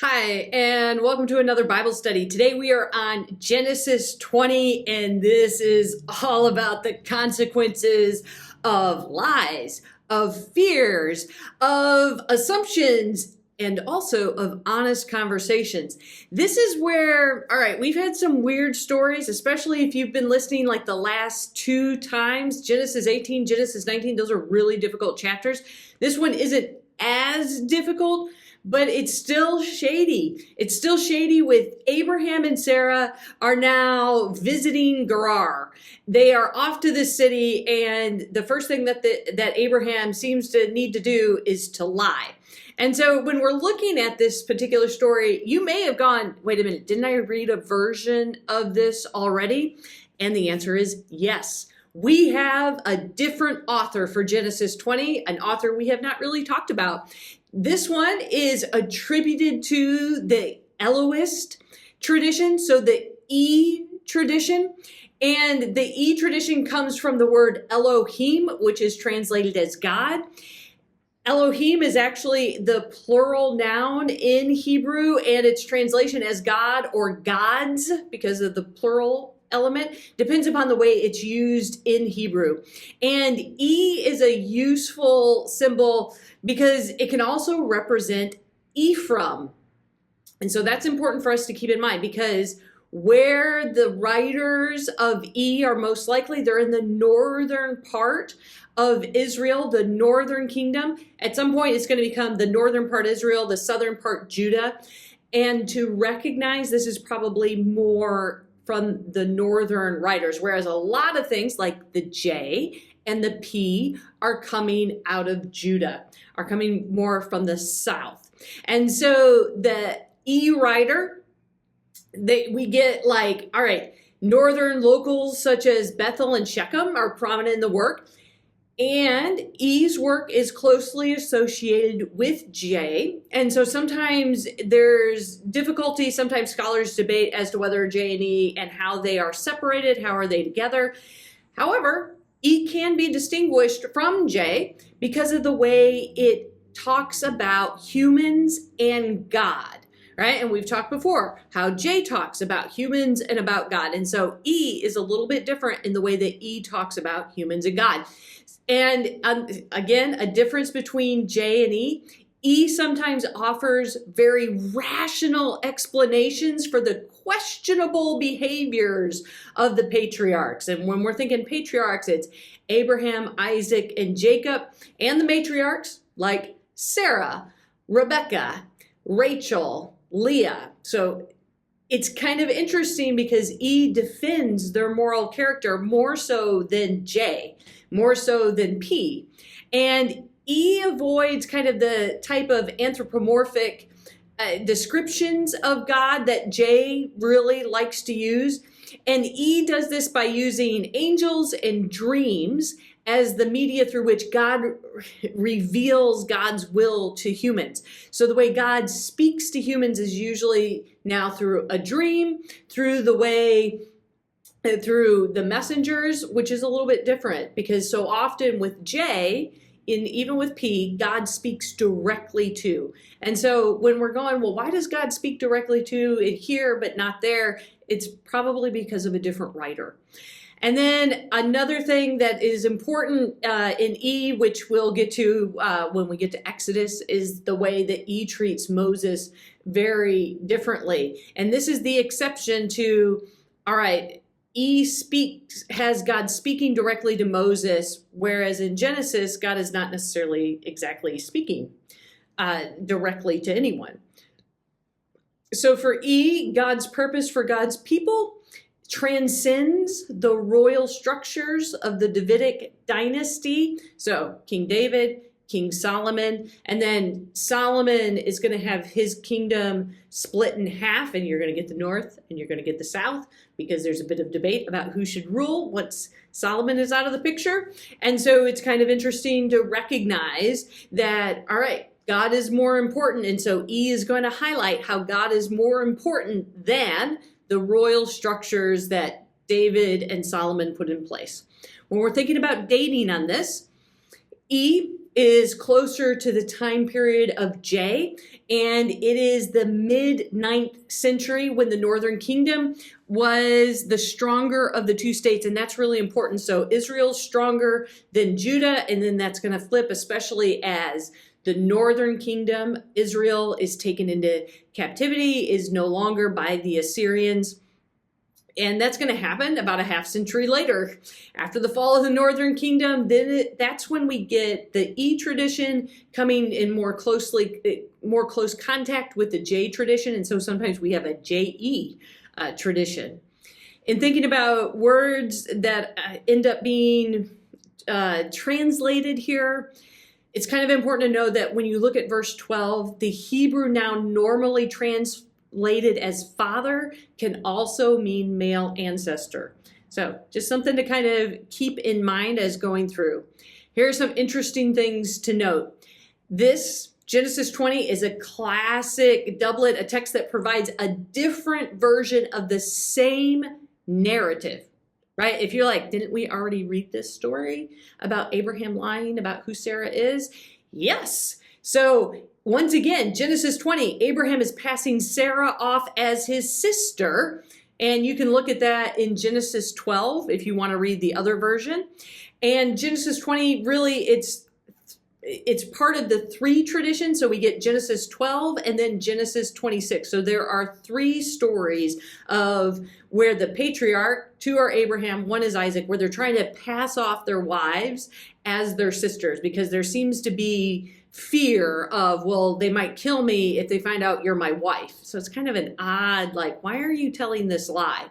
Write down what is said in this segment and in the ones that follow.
Hi, and welcome to another Bible study. Today we are on Genesis 20, and this is all about the consequences of lies, of fears, of assumptions, and also of honest conversations. This is where, all right, we've had some weird stories, especially if you've been listening like the last two times. Genesis 18, Genesis 19, those are really difficult chapters. This one isn't as difficult, but it's still shady. It's still shady with Abraham and Sarah are now visiting Gerar. They are off to the city, and the first thing that Abraham seems to need to do is to lie. And so when we're looking at this particular story, you may have gone, wait a minute, didn't I read a version of this already? And the answer is yes. We have a different author for Genesis 20, an author we have not really talked about. This one is attributed to the Elohist tradition, so the E tradition. And the E tradition comes from the word Elohim, which is translated as God. Elohim is actually the plural noun in Hebrew, and its translation as God or gods, because of the plural element, depends upon the way it's used in Hebrew. And E is a useful symbol because it can also represent Ephraim. And so that's important for us to keep in mind, because where the writers of E are most likely, they're in the northern part of Israel, the northern kingdom. At some point, it's going to become the northern part Israel, the southern part Judah. And to recognize this is probably more from the northern writers, whereas a lot of things like the J and the P are coming out of Judah, are coming more from the south. And so the E writer, we get like, all right, northern locals such as Bethel and Shechem are prominent in the work. And E's work is closely associated with J. And so sometimes there's difficulty. Sometimes scholars debate as to whether J and E and how they are separated, how are they together. However, E can be distinguished from J because of the way it talks about humans and God. Right? And we've talked before how J talks about humans and about God. And so E is a little bit different in the way that E talks about humans and God. And again, a difference between J and E. E sometimes offers very rational explanations for the questionable behaviors of the patriarchs. And when we're thinking patriarchs, it's Abraham, Isaac, and Jacob, and the matriarchs like Sarah, Rebecca, Rachel, Leah. So it's kind of interesting because E defends their moral character more so than J, more so than P. And E avoids kind of the type of anthropomorphic descriptions of God that J really likes to use. And E does this by using angels and dreams as the media through which God reveals God's will to humans. So the way God speaks to humans is usually now through a dream, through the messengers, which is a little bit different, because so often with J, even with P, God speaks directly to. And so when we're going, well, why does God speak directly to it here but not there? It's probably because of a different writer. And then another thing that is important in E, which we'll get to when we get to Exodus, is the way that E treats Moses very differently. And this is the exception to, all right, E has God speaking directly to Moses, whereas in Genesis, God is not necessarily exactly speaking directly to anyone. So for E, God's purpose for God's people transcends the royal structures of the Davidic dynasty. So King David, King Solomon, and then Solomon is going to have his kingdom split in half, and you're going to get the north and you're going to get the south, because there's a bit of debate about who should rule once Solomon is out of the picture. And so it's kind of interesting to recognize that, all right, God is more important. And so E is going to highlight how God is more important than the royal structures that David and Solomon put in place. When we're thinking about dating on this, E is closer to the time period of J, and it is the mid-9th century when the Northern Kingdom was the stronger of the two states, and that's really important. So Israel's stronger than Judah, and then that's going to flip, especially as the Northern Kingdom, Israel, is taken into captivity, is no longer by the Assyrians. And that's going to happen about a half century later. After the fall of the Northern Kingdom, that's when we get the E tradition coming in more close contact with the J tradition. And so sometimes we have a JE tradition. In thinking about words that end up being translated here, it's kind of important to know that when you look at verse 12, the Hebrew noun normally translated as father can also mean male ancestor. So just something to kind of keep in mind as going through. Here are some interesting things to note. This Genesis 20 is a classic doublet, a text that provides a different version of the same narrative, right? If you're like, didn't we already read this story about Abraham lying about who Sarah is? Yes. So once again, Genesis 20, Abraham is passing Sarah off as his sister. And you can look at that in Genesis 12 if you want to read the other version. And Genesis 20, really, it's part of the three traditions. So we get Genesis 12 and then Genesis 26. So there are three stories of where the patriarch, two are Abraham, one is Isaac, where they're trying to pass off their wives as their sisters because there seems to be fear of, well, they might kill me if they find out you're my wife. So it's kind of an odd, like, why are you telling this lie?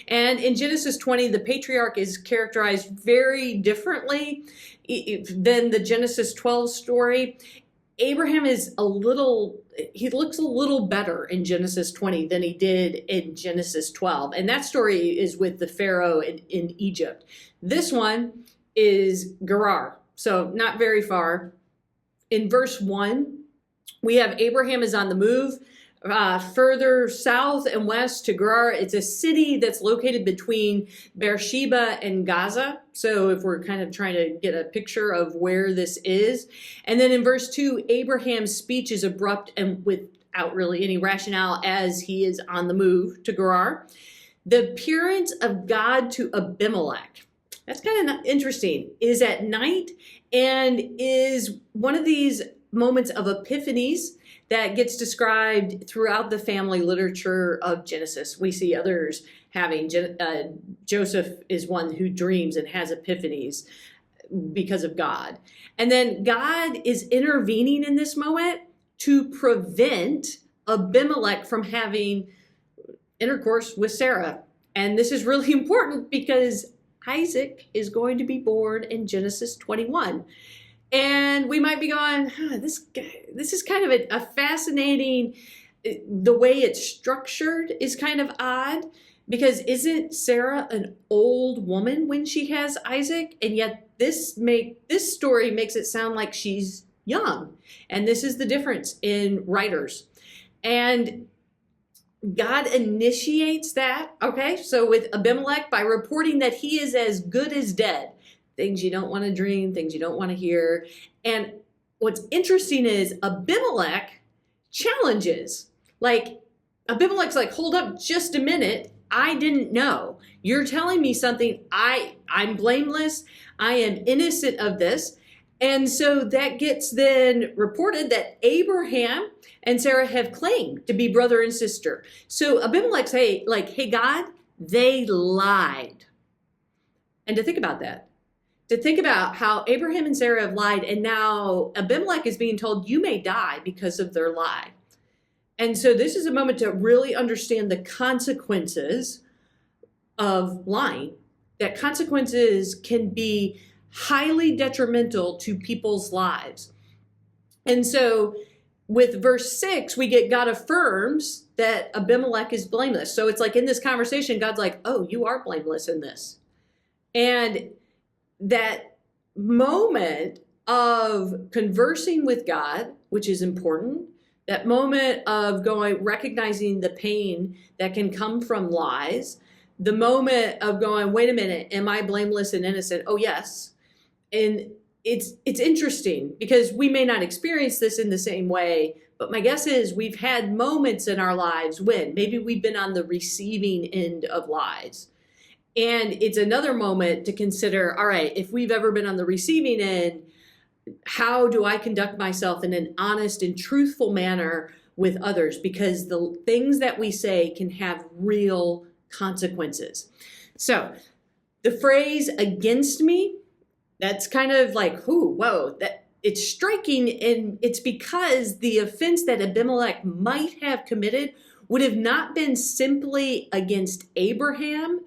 And in Genesis 20, the patriarch is characterized very differently than the Genesis 12 story. Abraham is he looks a little better in Genesis 20 than he did in Genesis 12. And that story is with the Pharaoh in Egypt. This one is Gerar, so not very far. In verse 1, we have Abraham is on the move further south and west to Gerar. It's a city that's located between Beersheba and Gaza. So if we're kind of trying to get a picture of where this is. And then in verse 2, Abraham's speech is abrupt and without really any rationale as he is on the move to Gerar. The appearance of God to Abimelech, that's kind of interesting, is at night and is one of these moments of epiphanies that gets described throughout the family literature of Genesis. We see others having, Joseph is one who dreams and has epiphanies because of God. And then God is intervening in this moment to prevent Abimelech from having intercourse with Sarah. And this is really important because Isaac is going to be born in Genesis 21. And we might be going, this is kind of a fascinating, the way it's structured is kind of odd, because isn't Sarah an old woman when she has Isaac? And yet this story makes it sound like she's young. And this is the difference in writers. And God initiates that, okay? So with Abimelech, by reporting that he is as good as dead. Things you don't want to dream, things you don't want to hear. And what's interesting is Abimelech challenges. Like, Abimelech's like, hold up just a minute. I didn't know. You're telling me something. I'm blameless. I am innocent of this. And so that gets then reported that Abraham and Sarah have claimed to be brother and sister. So Abimelech say, like, hey, God, they lied. And to think about that, to think about how Abraham and Sarah have lied, and now Abimelech is being told you may die because of their lie. And so this is a moment to really understand the consequences of lying, that consequences can be highly detrimental to people's lives. And so with verse 6, we get God affirms that Abimelech is blameless. So it's like in this conversation, God's like, oh, you are blameless in this. And that moment of conversing with God, which is important, that moment of recognizing the pain that can come from lies, the moment of going, wait a minute, am I blameless and innocent? Oh, yes. And it's interesting because we may not experience this in the same way, but my guess is we've had moments in our lives when maybe we've been on the receiving end of lies. And it's another moment to consider, all right, if we've ever been on the receiving end, how do I conduct myself in an honest and truthful manner with others? Because the things that we say can have real consequences. So the phrase against me, that's kind of like, whoa, that it's striking. And it's because the offense that Abimelech might have committed would have not been simply against Abraham,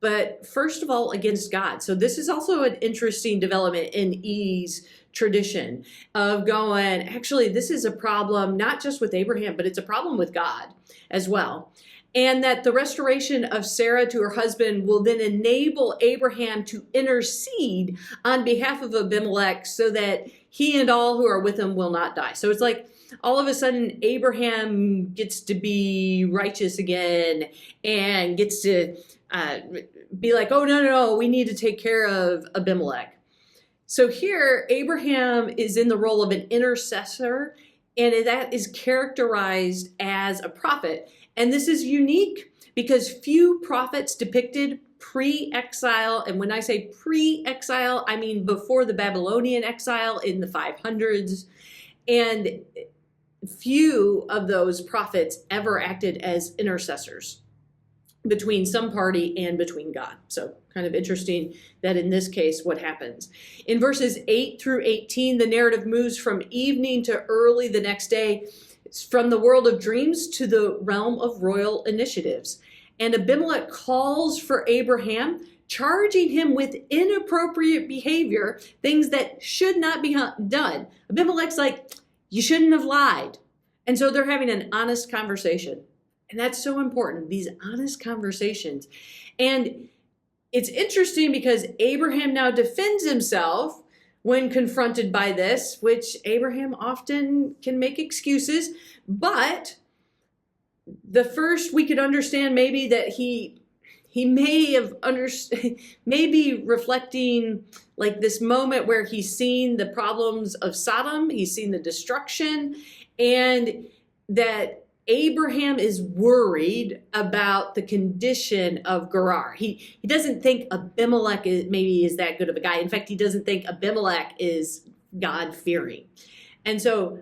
but first of all, against God. So this is also an interesting development in E's tradition of going, actually, this is a problem not just with Abraham, but it's a problem with God as well. And that the restoration of Sarah to her husband will then enable Abraham to intercede on behalf of Abimelech so that he and all who are with him will not die. So it's like all of a sudden Abraham gets to be righteous again and gets to be like, oh, no, we need to take care of Abimelech. So here, Abraham is in the role of an intercessor, and that is characterized as a prophet. And this is unique because few prophets depicted pre-exile, and when I say pre-exile, I mean before the Babylonian exile in the 500s, and few of those prophets ever acted as intercessors between some party and between God. So kind of interesting that in this case, what happens. In verses 8 through 18, the narrative moves from evening to early the next day, from the world of dreams to the realm of royal initiatives. And Abimelech calls for Abraham, charging him with inappropriate behavior, things that should not be done. Abimelech's like, you shouldn't have lied. And so they're having an honest conversation. And that's so important, these honest conversations. And it's interesting because Abraham now defends himself when confronted by this, which Abraham often can make excuses. But the first we could understand maybe that he may have maybe reflecting like this moment where he's seen the problems of Sodom, he's seen the destruction, and that Abraham is worried about the condition of Gerar. He doesn't think Abimelech maybe is that good of a guy. In fact, he doesn't think Abimelech is God-fearing. And so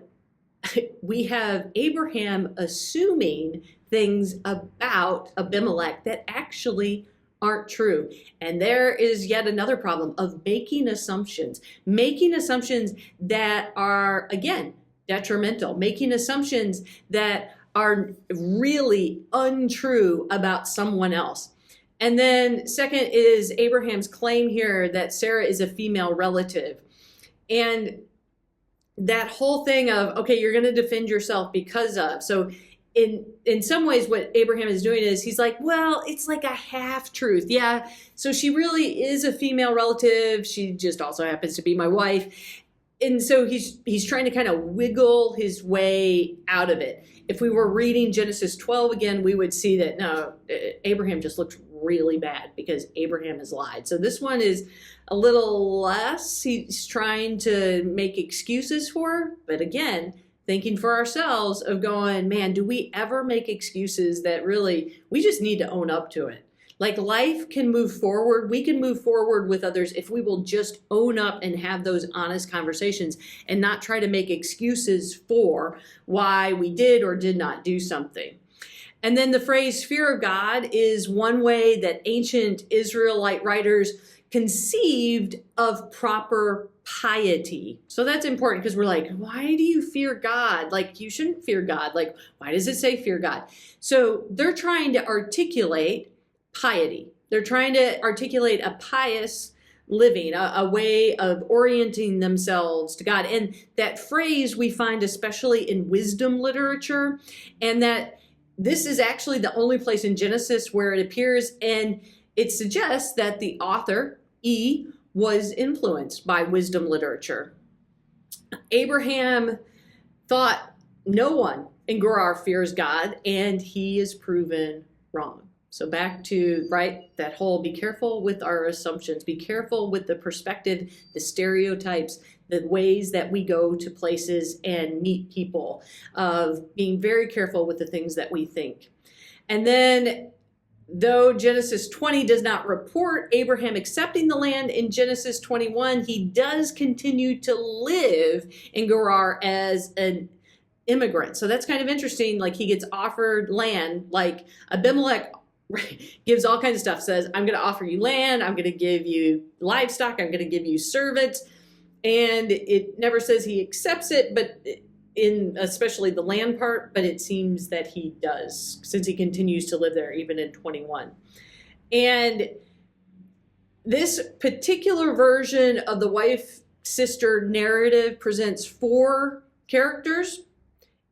we have Abraham assuming things about Abimelech that actually aren't true. And there is yet another problem of making assumptions that are, again, detrimental, making assumptions that are really untrue about someone else. And then second is Abraham's claim here that Sarah is a female relative. And that whole thing of, okay, you're going to defend yourself because of. So in some ways, what Abraham is doing is he's like, well, it's like a half truth. Yeah. So she really is a female relative. She just also happens to be my wife. And so he's trying to kind of wiggle his way out of it. If we were reading Genesis 12 again, we would see that, no, Abraham just looks really bad because Abraham has lied. So this one is a little less. He's trying to make excuses for, but again, thinking for ourselves of going, man, do we ever make excuses that really, we just need to own up to it. Like life can move forward. We can move forward with others if we will just own up and have those honest conversations and not try to make excuses for why we did or did not do something. And then the phrase fear of God is one way that ancient Israelite writers conceived of proper piety. So that's important because we're like, why do you fear God? Like you shouldn't fear God. Like, why does it say fear God? So they're trying to articulate piety. They're trying to articulate a pious living, a way of orienting themselves to God. And that phrase we find especially in wisdom literature, and that this is actually the only place in Genesis where it appears, and it suggests that the author, E, was influenced by wisdom literature. Abraham thought no one in Gerar fears God, and he is proven wrong. So back to, right, that whole be careful with our assumptions, be careful with the perspective, the stereotypes, the ways that we go to places and meet people, of being very careful with the things that we think. And then, though Genesis 20 does not report Abraham accepting the land, in Genesis 21, he does continue to live in Gerar as an immigrant. So that's kind of interesting. Like, he gets offered land, like Abimelech gives all kinds of stuff, says, I'm going to offer you land, I'm going to give you livestock, I'm going to give you servants. And it never says he accepts it, but in especially the land part, but it seems that he does, since he continues to live there even in 21. And this particular version of the wife-sister narrative presents 4 characters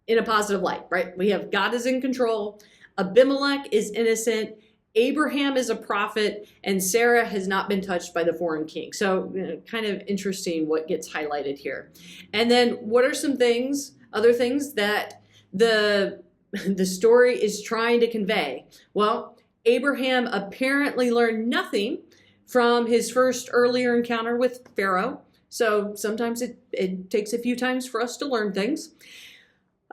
in a positive light, right? We have God is in control, Abimelech is innocent, Abraham is a prophet, and Sarah has not been touched by the foreign king. So kind of interesting what gets highlighted here. And then what are some things, other things that the story is trying to convey? Well, Abraham apparently learned nothing from his first earlier encounter with Pharaoh. So sometimes it takes a few times for us to learn things.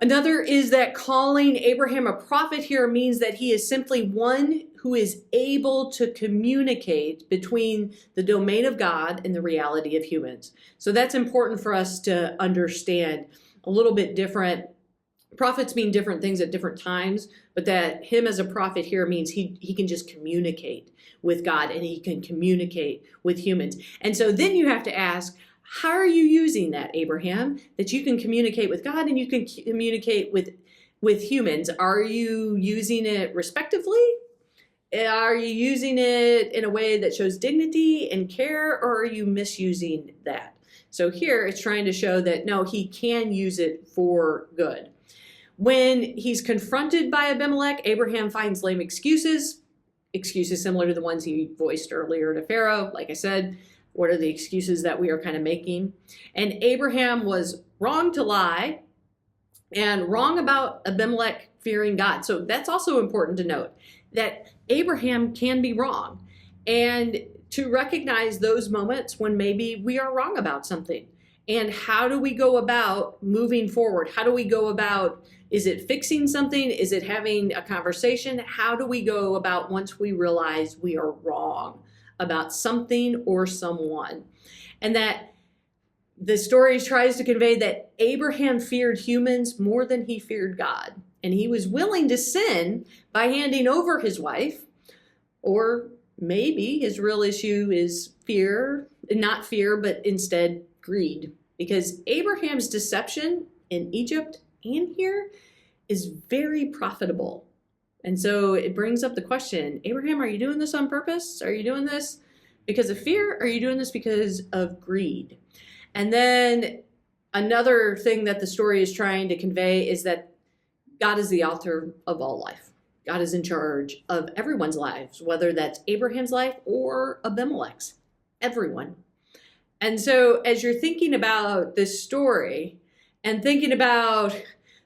Another is that calling Abraham a prophet here means that he is simply one who is able to communicate between the domain of God and the reality of humans. So that's important for us to understand. A little bit different. Prophets mean different things at different times, but that him as a prophet here means he can just communicate with God and he can communicate with humans. And so then you have to ask, how are you using that, Abraham, that you can communicate with God and you can communicate with humans? Are you using it respectively? Are you using it in a way that shows dignity and care, or are you misusing that? So here it's trying to show that no, he can use it for good. When he's confronted by Abimelech, Abraham finds lame excuses similar to the ones he voiced earlier to Pharaoh. Like I said, what are the excuses that we are kind of making? And Abraham was wrong to lie and wrong about Abimelech fearing God. So that's also important to note, that Abraham can be wrong, and to recognize those moments when maybe we are wrong about something. And how do we go about moving forward? How do we go about, is it fixing something? Is it having a conversation? How do we go about once we realize we are wrong about something or someone? And that the story tries to convey that Abraham feared humans more than he feared God. And he was willing to sin by handing over his wife, or maybe his real issue is fear, not fear, but instead greed. Because Abraham's deception in Egypt and here is very profitable. And so it brings up the question, Abraham, are you doing this on purpose? Are you doing this because of fear? Or are you doing this because of greed? And then another thing that the story is trying to convey is that God is the author of all life. God is in charge of everyone's lives, whether that's Abraham's life or Abimelech's, everyone. And so as you're thinking about this story and thinking about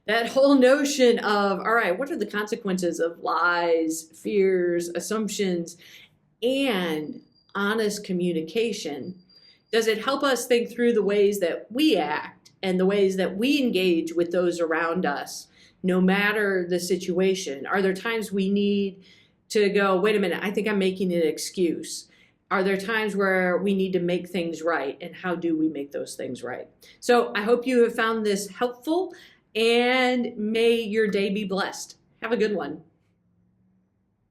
that whole notion of, all right, what are the consequences of lies, fears, assumptions, and honest communication? Does it help us think through the ways that we act and the ways that we engage with those around us, no matter the situation? Are there times we need to go, wait a minute, I think I'm making an excuse? Are there times where we need to make things right? And how do we make those things right? So I hope you have found this helpful, and may your day be blessed. Have a good one.